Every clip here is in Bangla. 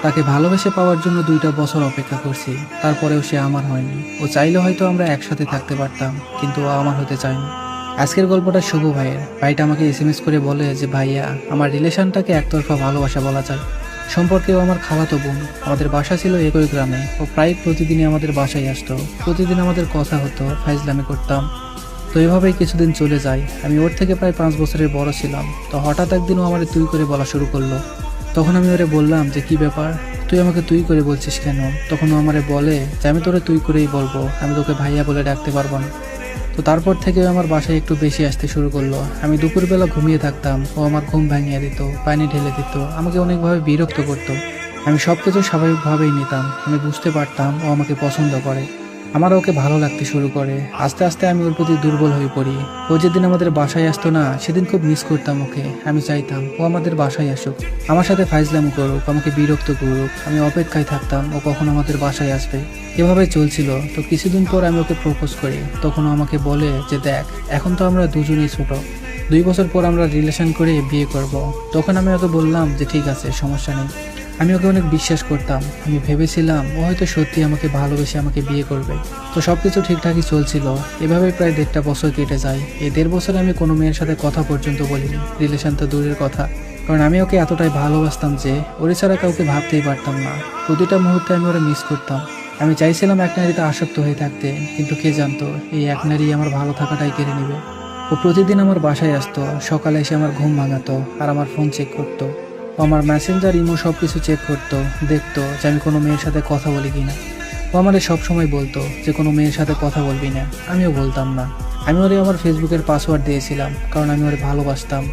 তাকে ভালোবেসে পাওয়ার জন্য 2টা বছর অপেক্ষা করছি, তারপরেও সে আমার হয়নি। ও চাইলে হয়তো আমরা একসাথে থাকতে পারতাম, কিন্তু ও আমার হতে চায়নি। আজকের গল্পটা শুভ ভাইয়ের। ভাইটা আমাকে এসএমএস করে বলে যে ভাইয়া, আমার রিলেশনটাকে একতরফা ভালোবাসা বলা যায়। সম্পর্কেও আমার খালাতো বোন। আমাদের বাসা ছিল একই গ্রামে। ও প্রায় প্রতিদিনই আমাদের বাসায় আসতো। প্রতিদিন আমাদের কথা হতো, ফাইজলামি করতাম। তো এভাবেই কিছুদিন চলে যায়। আমি ওর থেকে প্রায় 5 বছরের বড় ছিলাম। তো হঠাৎ একদিন ও আমার তুই করে বলা শুরু করলো। তখন আমি ওরে বললাম যে কি ব্যাপার, তুই আমাকে তুই করে বলছিস কেন? তখন ও আমারে বলে যে আমি তোরে তুই করেই বলবো, আমি তোকে ভাইয়া বলে ডাকতে পারবো না। তো তারপর থেকে ও আমার বাসায় একটু বেশি আসতে শুরু করলো। আমি দুপুরবেলা ঘুমিয়ে থাকতাম, ও আমার ঘুম ভাঙিয়ে দিত, পানি ঢেলে দিত, আমাকে অনেকভাবে বিরক্ত করতো। আমি সবকিছু স্বাভাবিকভাবেই নিতাম। আমি বুঝতে পারতাম ও আমাকে পছন্দ করে। আমার ওকে ভালো লাগতে শুরু করে। আস্তে আস্তে আমি ওর প্রতি দুর্বল হয়ে পড়ি। ও যেদিন আমাদের বাসায় আসতো না, সেদিন খুব মিস করতাম ওকে। আমি চাইতাম ও আমাদের বাসায় আসুক, আমার সাথে ফাইজলামি করুক, আমাকে বিরক্ত করুক। আমি অপেক্ষায় থাকতাম ও কখন আমাদের বাসায় আসবে। এভাবে চলছিল। তো কিছুদিন পর আমি ওকে প্রপোজ করি। তখন ও আমাকে বলে যে দেখ, এখন তো আমরা দুজনেই ছোট, 2 বছর পর আমরা রিলেশন করে বিয়ে করব। তখন আমি ওকে বললাম যে ঠিক আছে, সমস্যা নেই। আমি ওকে অনেক বিশ্বাস করতাম। আমি ভেবেছিলাম ও হয়তো সত্যি আমাকে ভালোবেসে আমাকে বিয়ে করবে। তো সবকিছু ঠিকঠাকই চলছিল। এভাবে প্রায় 1.5 বছর কেটে যায়। এই 1.5 বছরে আমি কোনো মেয়ের সাথে কথা পর্যন্ত বলিনি। রিলেশন তো দূরের কথা, কারণ আমি ওকে এতটাই ভালোবাসতাম যে ওরে ছাড়া কাউকে ভাবতেই পারতাম না। প্রতিটা মুহূর্তে আমি ওরা মিস করতাম। আমি চাইছিলাম এক নারীতে আসক্ত হয়ে থাকতে, কিন্তু কে জানতো এই এক নারী আমার ভালো থাকাটাই কেড়ে নেবে। ও প্রতিদিন আমার বাসায় আসতো, সকালে এসে আমার ঘুম ভাঙাতো আর আমার ফোন চেক করতো। ও আমার মেসেঞ্জার, ইমো সব কিছু চেক করতো, দেখতো যে আমি কোনো মেয়ের সাথে কথা বলি কিনা। ও আমাদের সবসময় বলতো যে কোনো মেয়ের সাথে কথা বলবি না। আমিও বলতাম না। আমি ওরে আমার ফেসবুকের পাসওয়ার্ড দিয়েছিলাম, কারণ আমি ওরে ভালোবাসতাম।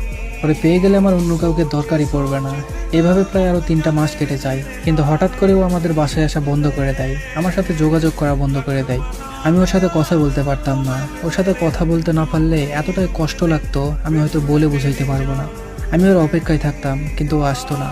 ওরে পেয়ে গেলে আমার অন্য কাউকে দরকারই পড়বে না। এভাবে প্রায় আরও 3টা মাস কেটে যায়। কিন্তু হঠাৎ করে ও আমাদের বাসায় আসা বন্ধ করে দেয়, আমার সাথে যোগাযোগ করা বন্ধ করে দেয়। আমি ওর সাথে কথা বলতে পারতাম না। ওর সাথে কথা বলতে না পারলে এতটাই কষ্ট লাগতো, আমি হয়তো বলে বুঝাইতে পারবো না। আমি ওর অপেক্ষায় থাকতাম, কিন্তু ও আসতো না।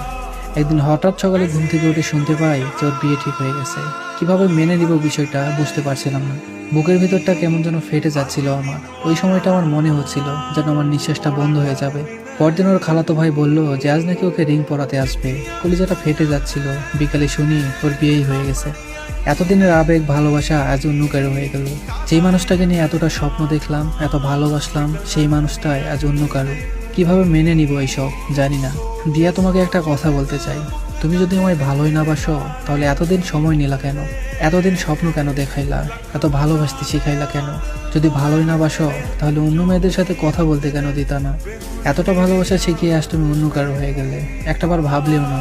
একদিন হঠাৎ সকালে ঘুম থেকে উঠে শুনতে পাই যে ওর বিয়ে ঠিক হয়ে গেছে। কিভাবে মেনে নিব বিষয়টা বুঝতে পারছিলাম না। বুকের ভিতরটা কেমন যেন ফেটে যাচ্ছিল আমার। ওই সময়টা আমার মনে হচ্ছিল যেন আমার নিঃশ্বাসটা বন্ধ হয়ে যাবে। পরদিন ওর খালাতো ভাই বলল যে আজ নাকি ওকে রিং পরাতে আসবে। কলিজাটা ফেটে যাচ্ছিল। বিকালে শুনি ওর বিয়েই হয়ে গেছে। এতদিনের আবেগ, ভালোবাসা আজ অন্য কারো হয়ে গেল। যেই মানুষটাকে নিয়ে এতটা স্বপ্ন দেখলাম, এত ভালোবাসলাম, সেই মানুষটাই আজ অন্য কারো। কিভাবে মেনে নিব এইসব জানি না। দিয়া, তোমাকে একটা কথা বলতে চাই। তুমি যদি আমায় ভালোই না বাসো, তাহলে এতদিন সময় নিলা কেন? এতদিন স্বপ্ন কেন দেখাইলা? এত ভালোবাসতে শিখাইলা কেন? যদি ভালোই না বাসো, তাহলে অন্য মেয়েদের সাথে কথা বলতে কেন দিতা না? এতটা ভালোবাসা শিখিয়ে আজ তুমি অন্য কারো হয়ে গেলে, একটাবার ভাবলেও না।